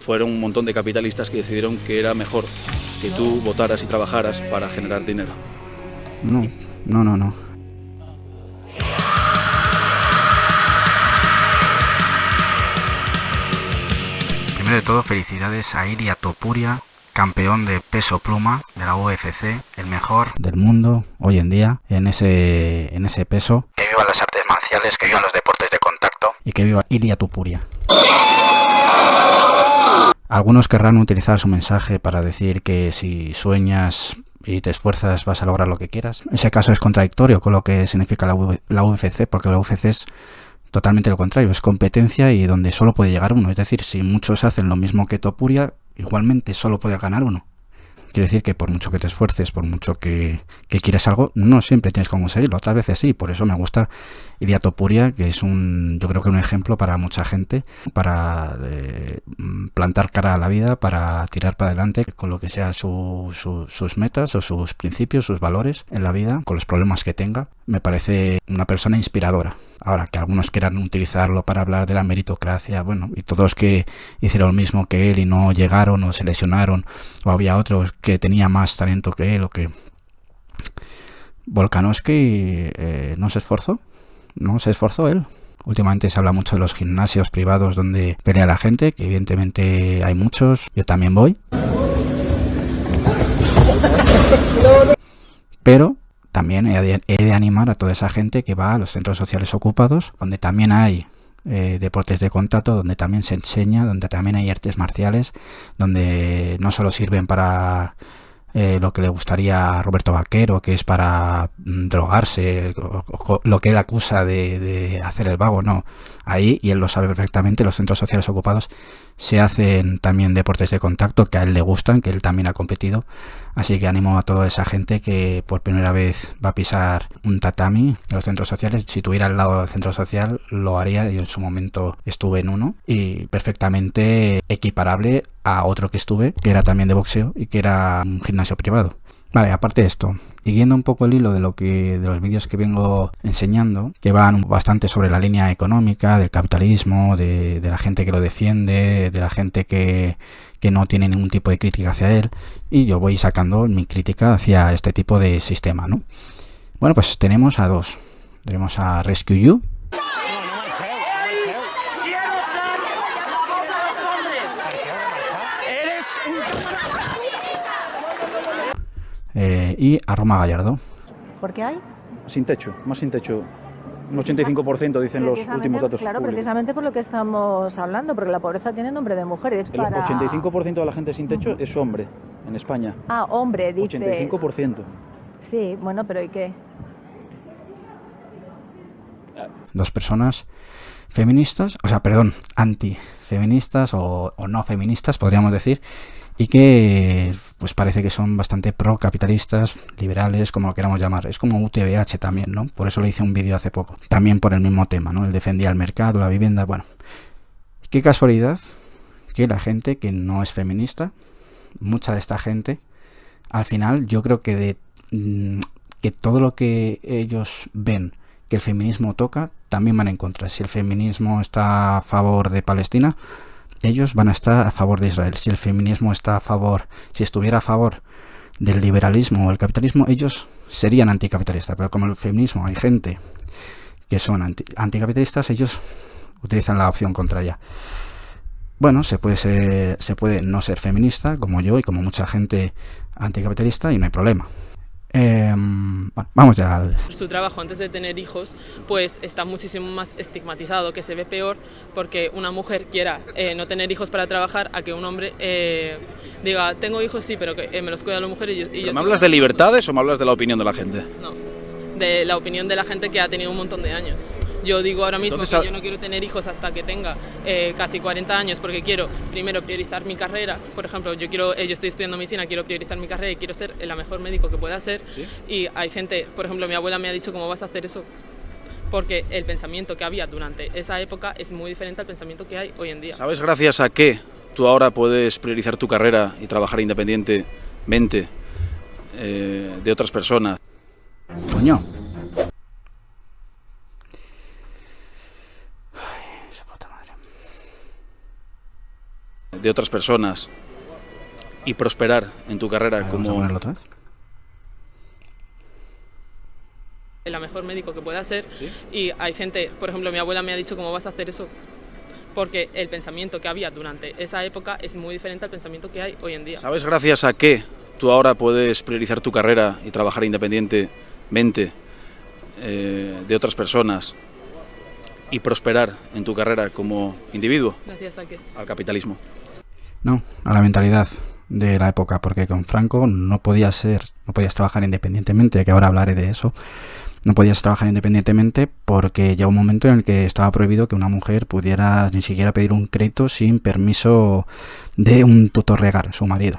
fueron un montón de capitalistas que decidieron que era mejor que tú votaras y trabajaras para generar dinero. No. Primero de todo, felicidades a Ilia Topuria, campeón de peso pluma de la UFC, el mejor del mundo hoy en día en ese peso. Que vivan las artes marciales, que vivan los deportes de contacto y que viva Ilia Topuria. Algunos querrán utilizar su mensaje para decir que si sueñas y te esfuerzas vas a lograr lo que quieras. Ese caso es contradictorio con lo que significa la UFC, porque la UFC es totalmente lo contrario, es competencia y donde solo puede llegar uno. Es decir, si muchos hacen lo mismo que Topuria, igualmente solo puede ganar uno. Quiere decir que por mucho que te esfuerces, por mucho que quieras algo, no siempre tienes que conseguirlo. Otras veces sí, por eso me gusta Ilia Topuria, que es yo creo que un ejemplo para mucha gente, para plantar cara a la vida, para tirar para adelante con lo que sea sus metas o sus principios, sus valores en la vida, con los problemas que tenga. Me parece una persona inspiradora. Ahora, que algunos quieran utilizarlo para hablar de la meritocracia, bueno, y todos los que hicieron lo mismo que él y no llegaron o se lesionaron, o había otros que tenía más talento que él, o que Volkanovski no se esforzó él. Últimamente se habla mucho de los gimnasios privados donde pelea la gente, que evidentemente hay muchos, yo también voy. Pero también he de animar a toda esa gente que va a los centros sociales ocupados, donde también hay deportes de contacto, donde también se enseña, donde también hay artes marciales, donde no solo sirven para lo que le gustaría a Roberto Vaquero, que es para drogarse, o lo que él acusa de hacer el vago, no. Ahí, y él lo sabe perfectamente, los centros sociales ocupados se hacen también deportes de contacto que a él le gustan, que él también ha competido. Así que animo a toda esa gente que por primera vez va a pisar un tatami en los centros sociales. Si estuviera al lado del centro social lo haría. Yo en su momento estuve en uno y perfectamente equiparable a otro que estuve, que era también de boxeo y que era un gimnasio privado. Vale, aparte de esto, siguiendo un poco el hilo de los vídeos que vengo enseñando, que van bastante sobre la línea económica, del capitalismo, de la gente que lo defiende, de la gente que no tiene ningún tipo de crítica hacia él, y yo voy sacando mi crítica hacia este tipo de sistema, ¿no? Bueno, pues tenemos a dos. Tenemos a Rescue You. Y a Roma Gallardo. ¿Por qué hay? Sin techo, más sin techo. Un 85% dicen los últimos datos. Claro, públicos. precisamente por lo que estamos hablando, porque la pobreza tiene nombre de mujer. Es El 85% de la gente sin techo es hombre en España. Ah, hombre, dices. 85%. Sí, bueno, pero ¿y qué? Dos personas feministas, antifeministas o no feministas, podríamos decir, y que pues parece que son bastante pro-capitalistas, liberales, como lo queramos llamar. Es como UTBH también, ¿no? Por eso le hice un vídeo hace poco, también por el mismo tema, ¿no? Él defendía el mercado, la vivienda, bueno. Qué casualidad que la gente que no es feminista, mucha de esta gente, al final yo creo que que todo lo que ellos ven que el feminismo toca, también van en contra. Si el feminismo está a favor de Palestina, ellos van a estar a favor de Israel. Si el feminismo está a favor, si estuviera a favor del liberalismo o el capitalismo, ellos serían anticapitalistas. Pero como el feminismo hay gente que son anticapitalistas, ellos utilizan la opción contraria. Bueno, se puede no ser feminista, como yo y como mucha gente anticapitalista, y no hay problema. Bueno, vamos ya al... Su trabajo antes de tener hijos pues está muchísimo más estigmatizado, que se ve peor porque una mujer quiera no tener hijos para trabajar a que un hombre diga tengo hijos sí, pero que me los cuida la mujer y yo ¿Me hablas de libertades o me hablas de la opinión de la gente? No, de la opinión de la gente que ha tenido un montón de años. Yo digo ahora mismo que yo no quiero tener hijos hasta que tenga casi 40 años porque quiero primero priorizar mi carrera. Por ejemplo, yo estoy estudiando medicina, quiero priorizar mi carrera y quiero ser la mejor médico que pueda ser. ¿Sí? Y hay gente, por ejemplo, mi abuela me ha dicho ¿cómo vas a hacer eso? Porque el pensamiento que había durante esa época es muy diferente al pensamiento que hay hoy en día. ¿Sabes gracias a qué tú ahora puedes priorizar tu carrera y trabajar independientemente de otras personas? Coño. de otras personas y prosperar en tu carrera como... La mejor médico que pueda ser. ¿Sí? Y hay gente, por ejemplo, mi abuela me ha dicho, ¿cómo vas a hacer eso? Porque el pensamiento que había durante esa época es muy diferente al pensamiento que hay hoy en día. ¿Sabes gracias a qué tú ahora puedes priorizar tu carrera y trabajar independientemente de otras personas y prosperar en tu carrera como individuo? ¿Gracias a qué? Al capitalismo. No, a la mentalidad de la época, porque con Franco no podías trabajar independientemente, que ahora hablaré de eso. No podías trabajar independientemente porque llegó un momento en el que estaba prohibido que una mujer pudiera ni siquiera pedir un crédito sin permiso de un tutor legal, su marido.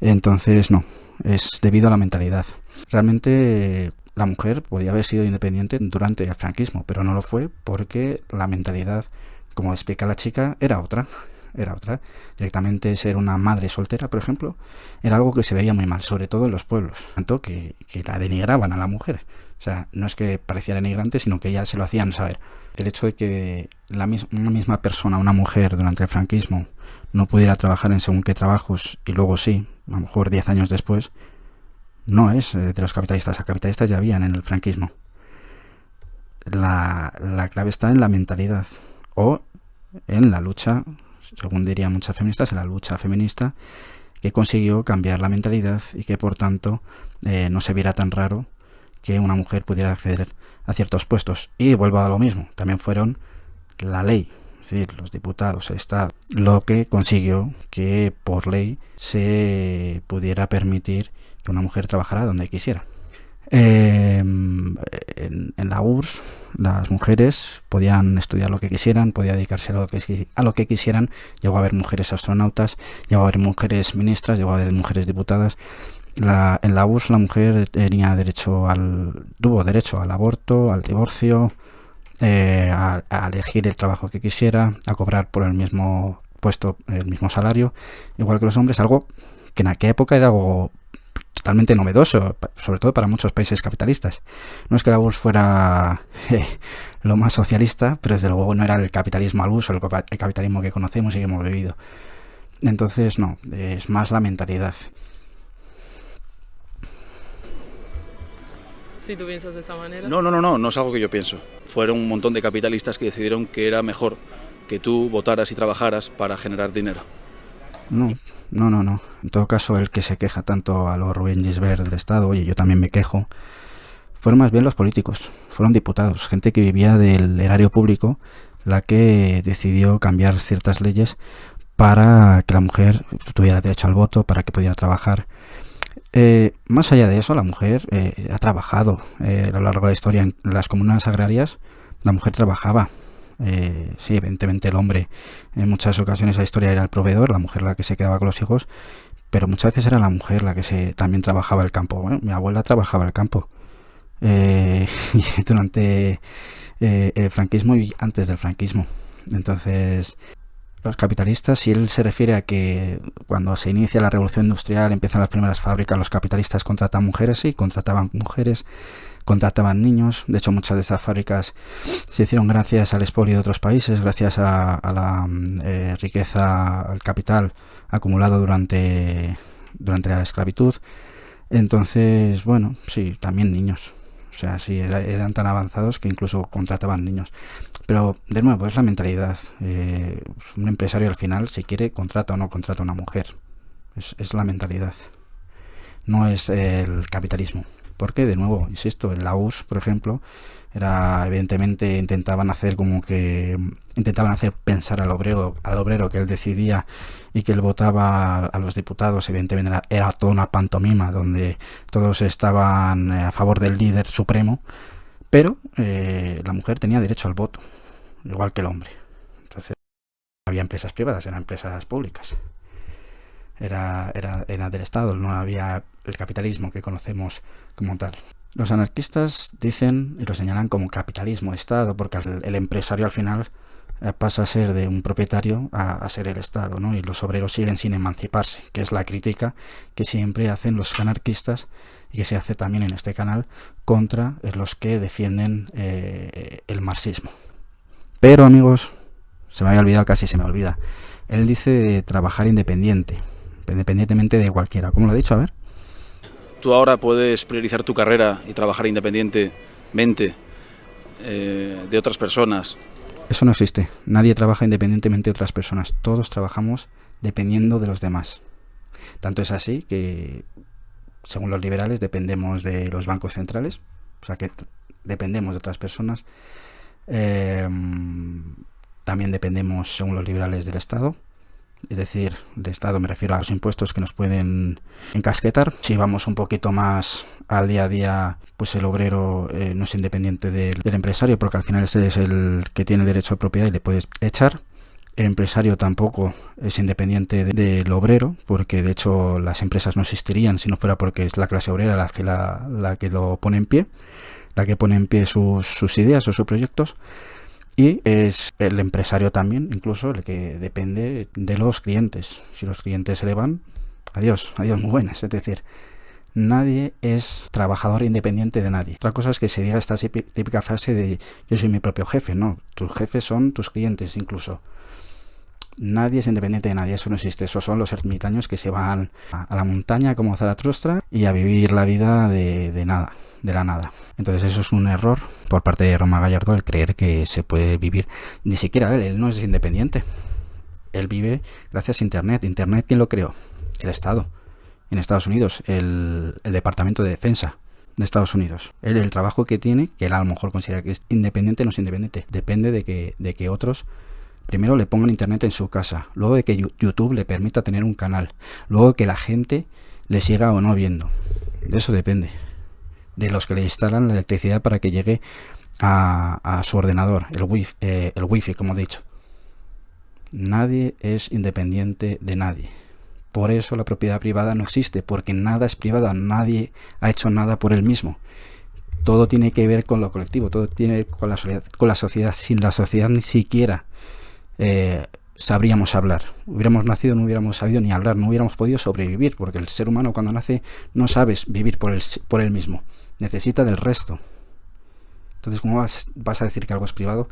Entonces no, es debido a la mentalidad. Realmente la mujer podía haber sido independiente durante el franquismo, pero no lo fue porque la mentalidad, como explica la chica, era otra. Directamente ser una madre soltera, por ejemplo, era algo que se veía muy mal, sobre todo en los pueblos, tanto que la denigraban a la mujer. O sea, no es que pareciera denigrante, sino que ya se lo hacían saber. El hecho de que una misma persona, una mujer, durante el franquismo, no pudiera trabajar en según qué trabajos y luego sí, a lo mejor 10 años después, no es de los capitalistas. Los capitalistas ya habían en el franquismo. La clave está en la mentalidad o en la lucha, según dirían muchas feministas, en la lucha feminista que consiguió cambiar la mentalidad y que por tanto no se viera tan raro que una mujer pudiera acceder a ciertos puestos. Y vuelvo a lo mismo, también fueron la ley, es decir, los diputados, el Estado, lo que consiguió que por ley se pudiera permitir que una mujer trabajara donde quisiera. En la URSS las mujeres podían estudiar lo que quisieran, podían dedicarse a lo que quisieran. Llegó a haber mujeres astronautas, llegó a haber mujeres ministras, llegó a haber mujeres diputadas. En la URSS la mujer tuvo derecho al aborto, al divorcio, a elegir el trabajo que quisiera, a cobrar por el mismo puesto el mismo salario, igual que los hombres, algo que en aquella época era algo totalmente novedoso, sobre todo para muchos países capitalistas. No es que la URSS fuera lo más socialista, pero desde luego no era el capitalismo al uso, el capitalismo que conocemos y que hemos vivido. Entonces no, es más la mentalidad. Si tú piensas de esa manera. No es algo que yo pienso. Fueron un montón de capitalistas que decidieron que era mejor que tú votaras y trabajaras para generar dinero. No. En todo caso, el que se queja tanto a los Rubén Gisbert del Estado, oye, yo también me quejo, fueron más bien los políticos, fueron diputados, gente que vivía del erario público, la que decidió cambiar ciertas leyes para que la mujer tuviera derecho al voto, para que pudiera trabajar. Más allá de eso, la mujer ha trabajado a lo largo de la historia en las comunas agrarias. La mujer trabajaba. Sí, evidentemente el hombre en muchas ocasiones la historia era el proveedor, la mujer la que se quedaba con los hijos, pero muchas veces era la mujer la que también trabajaba el campo. Bueno, mi abuela trabajaba el campo durante el franquismo y antes del franquismo. Entonces, los capitalistas, si él se refiere a que cuando se inicia la revolución industrial, empiezan las primeras fábricas, los capitalistas contratan mujeres, sí, contrataban mujeres, contrataban niños. De hecho, muchas de esas fábricas se hicieron gracias al expolio de otros países, gracias a la riqueza, al capital acumulado durante la esclavitud. Entonces, bueno, sí, también niños. O sea, sí, eran tan avanzados que incluso contrataban niños. Pero, de nuevo, es la mentalidad. Un empresario al final, si quiere, contrata o no contrata a una mujer. Es la mentalidad. No es el capitalismo. Porque, de nuevo, insisto, en la URSS, por ejemplo, evidentemente intentaban hacer pensar al obrero que él decidía y que él votaba a los diputados. Evidentemente era toda una pantomima donde todos estaban a favor del líder supremo, pero la mujer tenía derecho al voto, igual que el hombre. Entonces no había empresas privadas, eran empresas públicas. Era del Estado, no había el capitalismo que conocemos como tal. Los anarquistas dicen y lo señalan como capitalismo Estado, porque el empresario al final pasa a ser de un propietario a ser el Estado, ¿no? Y los obreros siguen sin emanciparse, que es la crítica que siempre hacen los anarquistas y que se hace también en este canal contra los que defienden el marxismo. Pero, amigos, casi se me olvida. Él dice de trabajar independientemente de cualquiera. ¿Cómo lo ha dicho? A ver. Tú ahora puedes priorizar tu carrera y trabajar independientemente de otras personas. Eso no existe. Nadie trabaja independientemente de otras personas. Todos trabajamos dependiendo de los demás. Tanto es así que, según los liberales, dependemos de los bancos centrales. O sea que dependemos de otras personas. También dependemos, según los liberales, del Estado. Es decir, de Estado me refiero a los impuestos que nos pueden encasquetar. Si vamos un poquito más al día a día, pues el obrero no es independiente del empresario, porque al final ese es el que tiene derecho a propiedad y le puedes echar. El empresario tampoco es independiente del obrero, porque de hecho las empresas no existirían si no fuera porque es la clase obrera la que lo pone en pie, la que pone en pie sus ideas o sus proyectos. Y es el empresario también, incluso, el que depende de los clientes. Si los clientes se le van, adiós, muy buenas. Es decir, nadie es trabajador independiente de nadie. Otra cosa es que se diga esta típica frase de yo soy mi propio jefe. No, tus jefes son tus clientes incluso. Nadie es independiente de nadie, eso no existe. Esos son los ermitaños que se van a la montaña como Zaratustra y a vivir la vida de la nada. Entonces eso es un error por parte de Roma Gallardo, el creer que se puede vivir. Ni siquiera él no es independiente. Él vive gracias a Internet. ¿Internet quién lo creó? El Estado. En Estados Unidos, el Departamento de Defensa de Estados Unidos. Él, el trabajo que tiene, que él a lo mejor considera que es independiente, no es independiente. Depende de que otros primero le pongan Internet en su casa, luego de que YouTube le permita tener un canal, luego que la gente le siga o no viendo. De eso depende. De los que le instalan la electricidad para que llegue a su ordenador, el wifi, como he dicho. Nadie es independiente de nadie. Por eso la propiedad privada no existe, porque nada es privada, nadie ha hecho nada por él mismo. Todo tiene que ver con lo colectivo, todo tiene que ver con la sociedad. Sin la sociedad ni siquiera sabríamos hablar. Hubiéramos nacido, no hubiéramos sabido ni hablar, no hubiéramos podido sobrevivir, porque el ser humano cuando nace no sabe vivir por él mismo, necesita del resto. Entonces, ¿cómo vas a decir que algo es privado,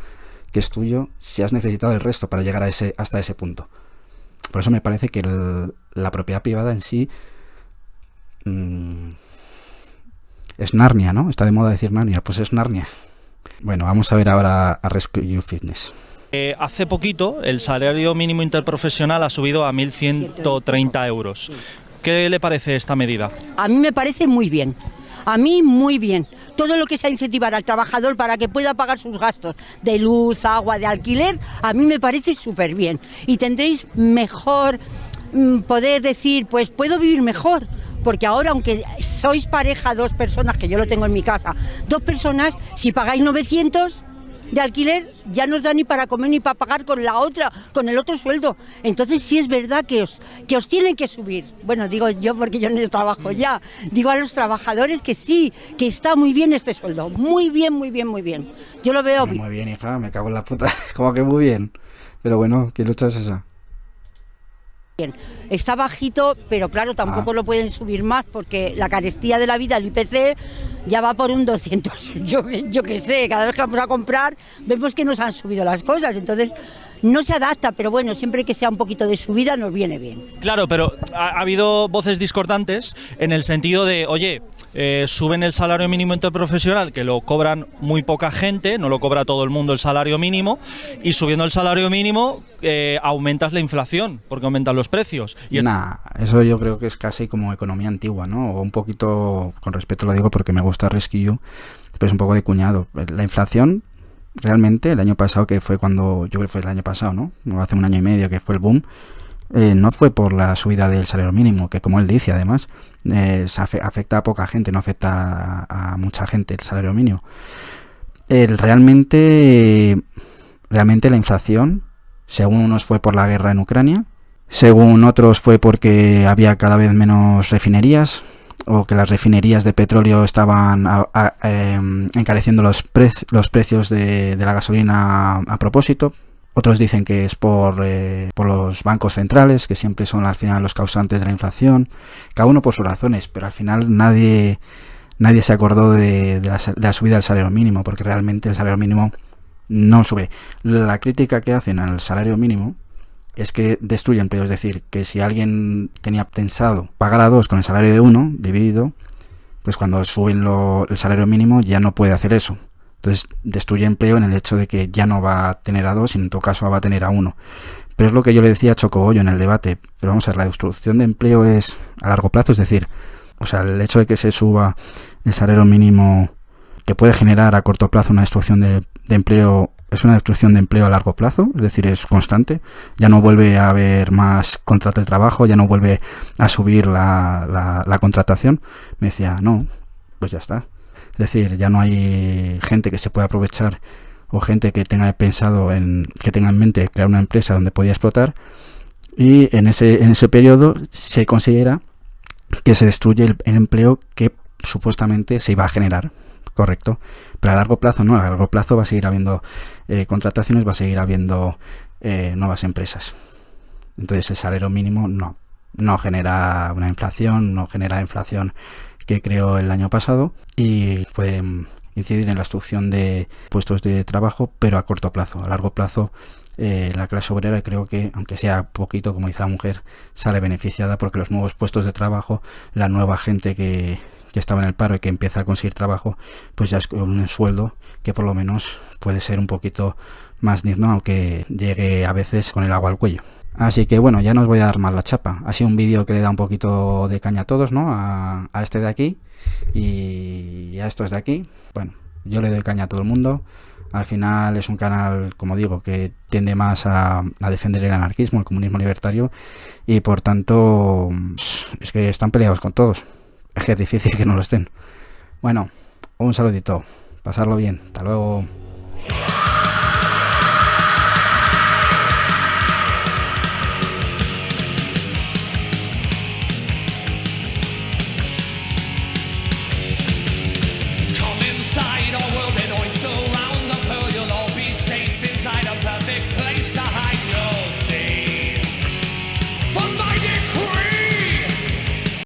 que es tuyo, si has necesitado el resto para llegar hasta ese punto? Por eso me parece que la propiedad privada en sí es Narnia, ¿no? Está de moda decir Narnia, pues es Narnia. Bueno, vamos a ver ahora a Rescue You Fitness. Hace poquito el salario mínimo interprofesional ha subido a 1.130 euros. ¿Qué le parece esta medida? A mí me parece muy bien. A mí muy bien. Todo lo que sea incentivar al trabajador para que pueda pagar sus gastos de luz, agua, de alquiler, a mí me parece súper bien. Y tendréis mejor poder decir, pues puedo vivir mejor. Porque ahora, aunque sois pareja, dos personas, que yo lo tengo en mi casa, dos personas, si pagáis 900 de alquiler, ya no os da ni para comer ni para pagar con el otro sueldo. Entonces sí es verdad que os tienen que subir. Bueno, digo yo porque yo no trabajo ya. Digo a los trabajadores que sí, que está muy bien este sueldo. Muy bien, muy bien, muy bien. Yo lo veo bien. Muy bien, hija, me cago en la puta. Como que muy bien. Pero bueno, ¿qué lucha es esa? Bien. Está bajito, pero claro, tampoco lo pueden subir más porque la carestía de la vida, el IPC, ya va por un 200. Yo qué sé, cada vez que vamos a comprar vemos que nos han subido las cosas, entonces no se adapta, pero bueno, siempre que sea un poquito de subida nos viene bien. Claro, pero ha habido voces discordantes en el sentido de, oye, suben el salario mínimo interprofesional, que lo cobran muy poca gente, no lo cobra todo el mundo el salario mínimo, y subiendo el salario mínimo aumentas la inflación, porque aumentan los precios. Eso yo creo que es casi como economía antigua, ¿no? O un poquito, con respeto lo digo porque me gusta Rescue You, pero es un poco de cuñado. La inflación, realmente, el año pasado, que fue cuando, yo creo que fue el año pasado, ¿no? Hace un año y medio que fue el boom, no fue por la subida del salario mínimo, que como él dice además, afecta a poca gente, no afecta a mucha gente el salario mínimo. Realmente la inflación, según unos fue por la guerra en Ucrania, según otros fue porque había cada vez menos refinerías, o que las refinerías de petróleo estaban encareciendo los precios de la gasolina a propósito. Otros dicen que es por los bancos centrales, que siempre son al final los causantes de la inflación. Cada uno por sus razones, pero al final nadie se acordó de la subida del salario mínimo, porque realmente el salario mínimo no sube. La crítica que hacen al salario mínimo es que destruye empleo. Es decir, que si alguien tenía pensado pagar a 2 con el salario de 1 dividido, pues cuando suben el salario mínimo ya no puede hacer eso. Entonces destruye empleo en el hecho de que ya no va a tener a 2, sino en todo caso va a tener a 1. Pero es lo que yo le decía a Chocobollo en el debate. Pero vamos a ver, la destrucción de empleo es a largo plazo, es decir, o sea, el hecho de que se suba el salario mínimo, que puede generar a corto plazo una destrucción de empleo, es una destrucción de empleo a largo plazo, es decir, es constante. Ya no vuelve a haber más contratos de trabajo, ya no vuelve a subir la contratación. Me decía, no, pues ya está. Es decir, ya no hay gente que se pueda aprovechar o gente que tenga pensado que tenga en mente crear una empresa donde podía explotar, y en ese periodo se considera que se destruye el empleo que supuestamente se iba a generar, correcto, pero a largo plazo no, a largo plazo va a seguir habiendo contrataciones, va a seguir habiendo nuevas empresas. Entonces el salario mínimo no genera una inflación, no genera inflación que creó el año pasado, y puede incidir en la destrucción de puestos de trabajo, pero a corto plazo. A largo plazo la clase obrera, creo que, aunque sea poquito, como dice la mujer, sale beneficiada, porque los nuevos puestos de trabajo, la nueva gente que estaba en el paro y que empieza a conseguir trabajo, pues ya es con un sueldo que por lo menos puede ser un poquito más digno, aunque llegue a veces con el agua al cuello. Así que bueno, ya no os voy a dar más la chapa. Ha sido un vídeo que le da un poquito de caña a todos, ¿no? A este de aquí y a estos de aquí. Bueno, yo le doy caña a todo el mundo. Al final es un canal, como digo, que tiende más a defender el anarquismo, el comunismo libertario, y por tanto es que están peleados con todos. Es que es difícil que no lo estén. Bueno, un saludito. Pasarlo bien. Hasta luego.